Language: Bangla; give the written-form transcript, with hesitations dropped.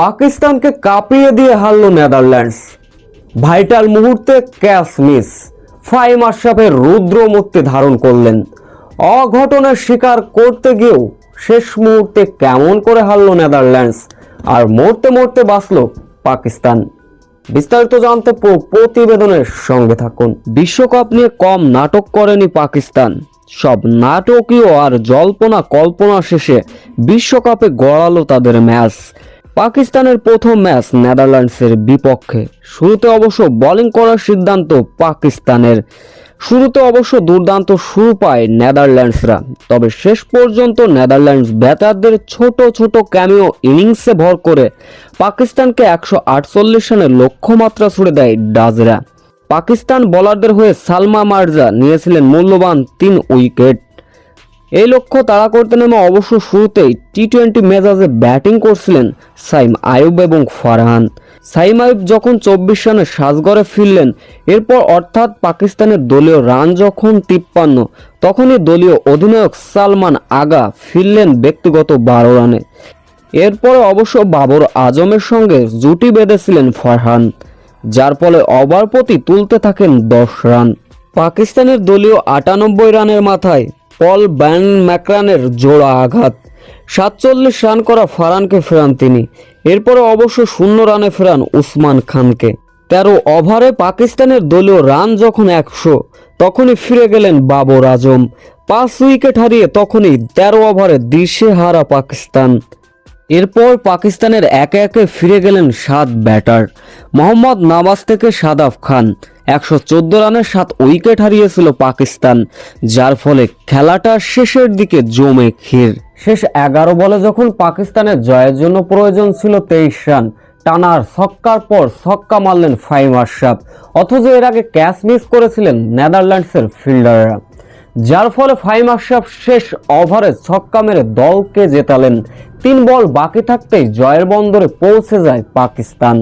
পাকিস্তানকে কাঁপিয়ে দিয়ে হারল নেদারল্যান্ডস। ভাইটাল মুহূর্তে ক্যাচ মিস, ফাহিম আশরাফের রুদ্র মূর্তি ধারণ করলেন। অঘটনের শিকার করতে গিয়েও শেষ মুহূর্তে কেমন করে হারল নেদারল্যান্ডস, আর মরতে মরতে বাঁচল পাকিস্তান। বিস্তারিত জানতে প্রতিবেদনের সঙ্গে থাকুন। বিশ্বকাপ নিয়ে কম নাটক করেনি পাকিস্তান। সব নাটকীয় আর জল্পনা কল্পনা শেষে বিশ্বকাপে গড়ালো তাদের ম্যাচ। পাকিস্তানের প্রথম ম্যাচ নেদারল্যান্ডসের বিপক্ষে। শুরুতে অবশ্য বোলিং করার সিদ্ধান্ত পাকিস্তানের। শুরুতে অবশ্য দুর্দান্ত শুরু পায় নেদারল্যান্ডসরা, তবে শেষ পর্যন্ত নেদারল্যান্ডস ব্যাটারদের ছোট ছোট ক্যামিও ইনিংসে ভর করে পাকিস্তানকে 148 রানের লক্ষ্যমাত্রা ছুড়ে দেয় ডাজরা। পাকিস্তান বোলারদের হয়ে সালমা মার্জা নিয়েছিলেন মূল্যবান 3 উইকেট। এই লক্ষ্য তাড়া করতে নেমে অবশ্য শুরুতেই টি-20 মেজাজে ব্যাটিং করছিলেন সাইম আইয়ুব এবং ফারহান। সাইম আইয়ুব যখন 24 রানে সাজঘরে ফিরলেন, এরপর অর্থাৎ পাকিস্তানের দলীয় রান যখন 53, তখনই দলীয় অধিনায়ক সালমান আগা ফিরলেন ব্যক্তিগত 12 রানে। এরপরে অবশ্য বাবর আজমের সঙ্গে জুটি বেঁধেছিলেন ফারহান, যার ফলে ওভার প্রতি তুলতে থাকেন 10 রান। পাকিস্তানের দলীয় 98 রানের মাথায় পল ভ্যান ম্যাকরানের জোড়া আঘাত। 47 রান করা ফারহানকে ফেরান তিনি। এরপরে অবশ্য 0 রানে ফেরান উসমান খানকে। 13 ওভারে পাকিস্তানের দলীয় রান যখন 100, তখনই ফিরে গেলেন বাবর আজম। 5 উইকেট হারিয়ে তখনই 13 ওভারে দিশেহারা পাকিস্তান। এরপর পাকিস্তানের একে একে ফিরে গেলেন 7 ব্যাটার। মোহাম্মদ নামাজ থেকে সাদাফ খান। 114 রানে 7 উইকেট হারিয়েছিল পাকিস্তান, যার ফলে খেলাটা শেষের দিকে জমে ক্ষীর। শেষ 11 বলে যখন পাকিস্তানের জয়ের জন্য প্রয়োজন ছিল 23 রান, টানার ছক্কার পর ছক্কা মারলেন ফাহিম আশরাফ, অথচ এর আগে ক্যাচ মিস করেছিলেন নেদারল্যান্ডসের ফিল্ডাররা, যার ফলে ফাহিম আশরাফ শেষ ওভারে ছক্কা মেরে দলকে জেতালেন। 3 বল বাকি থাকতেই জয়ের বন্দরে পৌঁছে যায় পাকিস্তান।